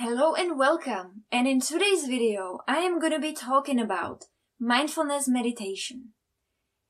Hello and welcome, and in today's video I am going to be talking about mindfulness meditation.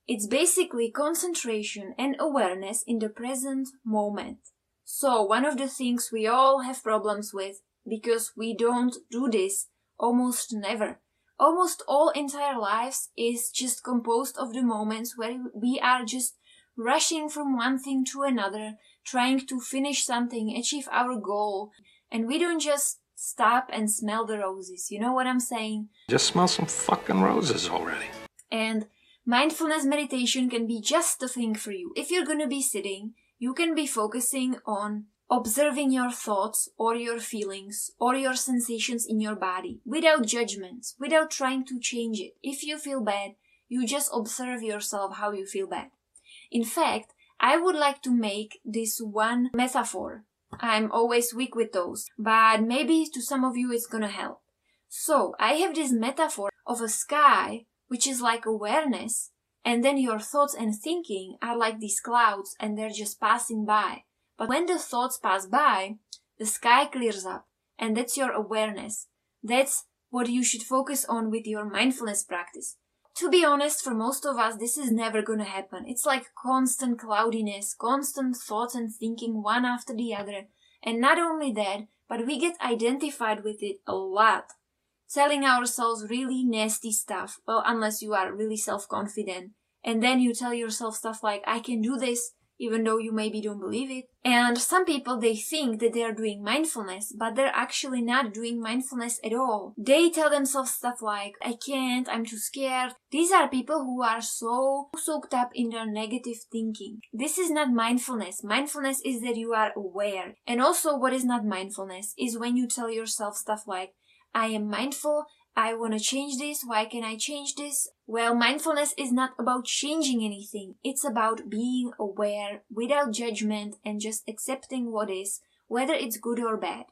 It's basically concentration and awareness in the present moment. So one of the things we all have problems with because we don't do this almost never. Almost all entire lives is just composed of the moments where we are just rushing from one thing to another, trying to finish something, achieve our goal. And we don't just stop and smell the roses. You know what I'm saying? Just smell some fucking roses already. And mindfulness meditation can be just the thing for you. If you're going to be sitting, you can be focusing on observing your thoughts or your feelings or your sensations in your body without judgments, without trying to change it. If you feel bad, you just observe yourself how you feel bad. In fact, I would like to make this one metaphor. I'm always weak with those, but maybe to some of you it's gonna help. So, I have this metaphor of a sky, which is like awareness, and then your thoughts and thinking are like these clouds and they're just passing by. But when the thoughts pass by, the sky clears up, and that's your awareness. That's what you should focus on with your mindfulness practice. To be honest, for most of us, this is never gonna happen. It's like constant cloudiness, constant thoughts and thinking one after the other. And not only that, but we get identified with it a lot. Telling ourselves really nasty stuff, well, unless you are really self-confident. And then you tell yourself stuff like, I can do this, even though you maybe don't believe it. And some people, they think that they are doing mindfulness, but they're actually not doing mindfulness at all. They tell themselves stuff like, I can't, I'm too scared. These are people who are so soaked up in their negative thinking. This is not mindfulness. Mindfulness is that you are aware. And also what is not mindfulness is when you tell yourself stuff like, I am mindful, I want to change this, why can I change this? Well, mindfulness is not about changing anything. It's about being aware without judgment and just accepting what is, whether it's good or bad.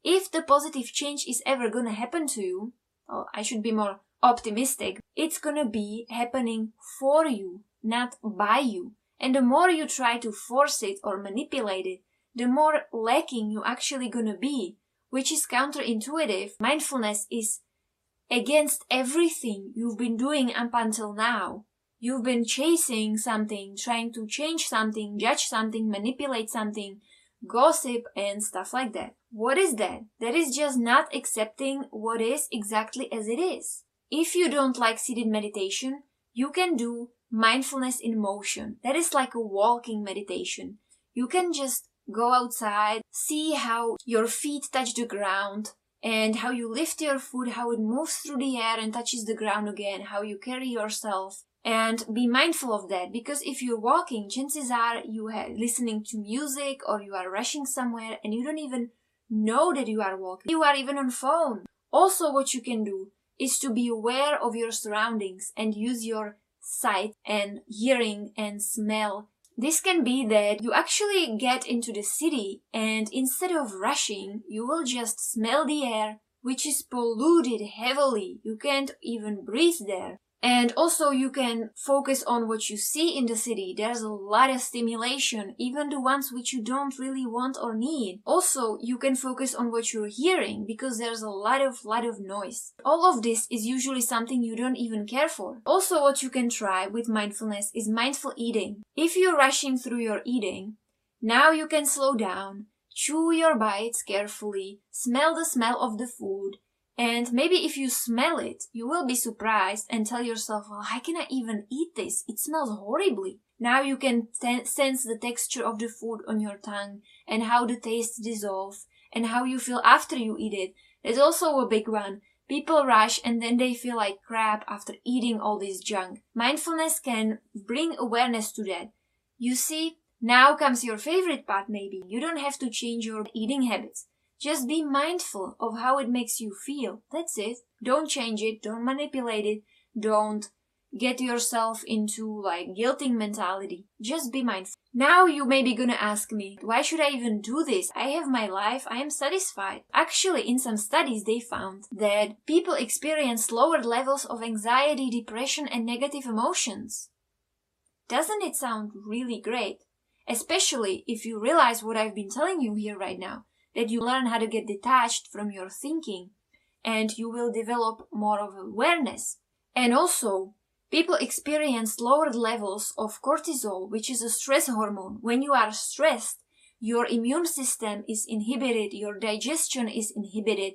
If the positive change is ever gonna happen to you, well, I should be more optimistic, it's gonna be happening for you, not by you. And the more you try to force it or manipulate it, the more lacking you actually gonna be, which is counterintuitive. Mindfulness is against everything you've been doing up until now. You've been chasing something, trying to change something, judge something, manipulate something, gossip and stuff like that. What is that? That is just not accepting what is exactly as it is. If you don't like seated meditation, you can do mindfulness in motion. That is like a walking meditation. You can just go outside, see how your feet touch the ground, and how you lift your foot, how it moves through the air and touches the ground again, how you carry yourself, and be mindful of that. Because if you're walking, chances are you are listening to music or you are rushing somewhere and you don't even know that you are walking. You are even on phone. Also, what you can do is to be aware of your surroundings and use your sight and hearing and smell. This can be that you actually get into the city and instead of rushing, you will just smell the air, which is polluted heavily. You can't even breathe there. And also you can focus on what you see in the city. There's a lot of stimulation, even the ones which you don't really want or need. Also, you can focus on what you're hearing because there's a lot of noise. All of this is usually something you don't even care for. Also, what you can try with mindfulness is mindful eating. If you're rushing through your eating, now you can slow down, chew your bites carefully, smell the smell of the food, and maybe if you smell it, you will be surprised and tell yourself, well, how can I even eat this? It smells horribly. Now you can sense the texture of the food on your tongue and how the taste dissolves and how you feel after you eat it. There's also a big one. People rush and then they feel like crap after eating all this junk. Mindfulness can bring awareness to that. You see, now comes your favorite part maybe. You don't have to change your eating habits. Just be mindful of how it makes you feel. That's it. Don't change it. Don't manipulate it. Don't get yourself into like guilting mentality. Just be mindful. Now you may be gonna ask me, why should I even do this? I have my life. I am satisfied. Actually, in some studies they found that people experience lower levels of anxiety, depression and negative emotions. Doesn't it sound really great? Especially if you realize what I've been telling you here right now. that you learn how to get detached from your thinking, and you will develop more of awareness. And also, people experience lowered levels of cortisol, which is a stress hormone. When you are stressed, your immune system is inhibited, your digestion is inhibited,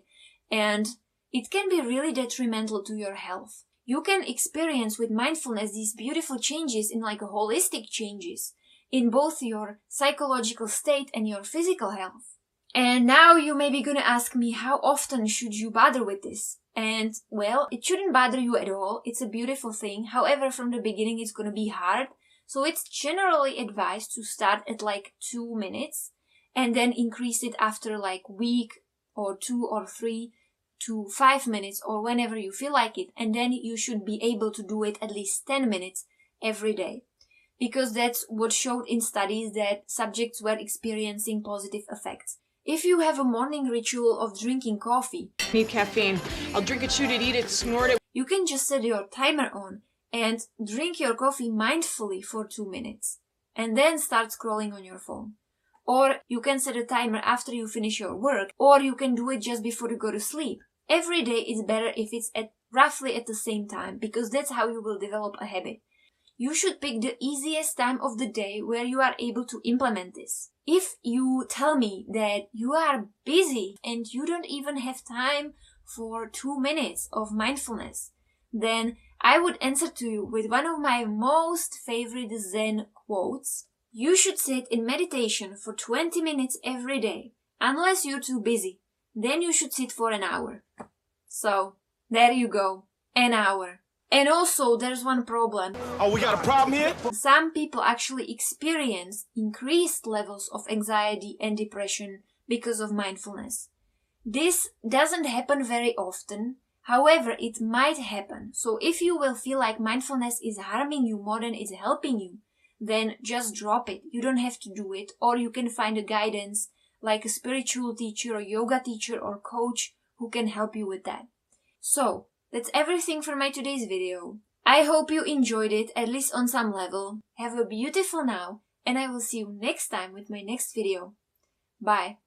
and it can be really detrimental to your health. You can experience with mindfulness these beautiful changes in like holistic changes in both your psychological state and your physical health. And now you may be gonna ask me, how often should you bother with this? And well, it shouldn't bother you at all. It's a beautiful thing. However, from the beginning it's gonna be hard. So it's generally advised to start at like 2 minutes and then increase it after like week or 2 or 3 to 5 minutes or whenever you feel like it. And then you should be able to do it at least 10 minutes every day. Because that's what showed in studies that subjects were experiencing positive effects. If you have a morning ritual of drinking coffee, Need caffeine. I'll drink it, shoot it, eat it, snort it. you can just set your timer on and drink your coffee mindfully for 2 minutes and then start scrolling on your phone. Or you can set a timer after you finish your work, or you can do it just before you go to sleep. Every day is better if it's roughly at the same time, because that's how you will develop a habit. You should pick the easiest time of the day where you are able to implement this. If you tell me that you are busy and you don't even have time for 2 minutes of mindfulness, then I would answer to you with one of my most favorite Zen quotes. You should sit in meditation for 20 minutes every day, unless you're too busy. Then you should sit for an hour. So, there you go. An hour. And also, there's one problem. Oh, we got a problem here? Some people actually experience increased levels of anxiety and depression because of mindfulness. This doesn't happen very often. However, it might happen. So if you will feel like mindfulness is harming you more than it's helping you, then just drop it. You don't have to do it. Or you can find a guidance like a spiritual teacher or yoga teacher or coach who can help you with that. So, that's everything for my today's video. I hope you enjoyed it, at least on some level. Have a beautiful now, and I will see you next time with my next video. Bye.